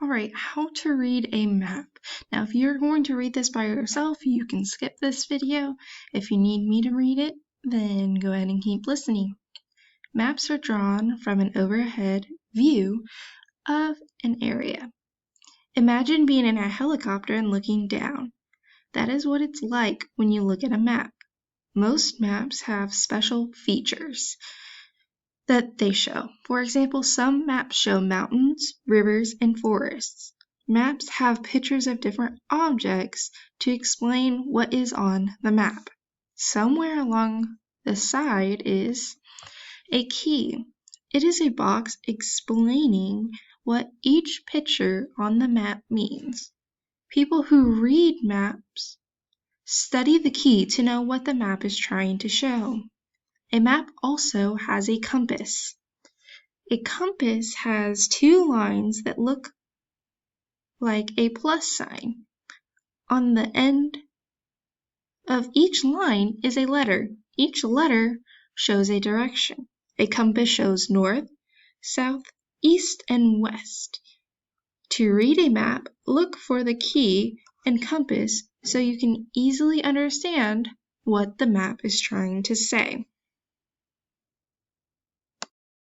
All right, how to read a map. Now, if you're going to read this by yourself, you can skip this video. If you need me to read it, then go ahead and keep listening. Maps are drawn from an overhead view of an area. Imagine being in a helicopter and looking down. That is what it's like when you look at a map. Most maps have special features that they show. For example, some maps show mountains, rivers, and forests. Maps have pictures of different objects to explain what is on the map. Somewhere along the side is a key. It is a box explaining what each picture on the map means. People who read maps study the key to know what the map is trying to show. A map also has a compass. A compass has two lines that look like a plus sign. On the end of each line is a letter. Each letter shows a direction. A compass shows north, south, east, and west. To read a map, look for the key and compass so you can easily understand what the map is trying to say.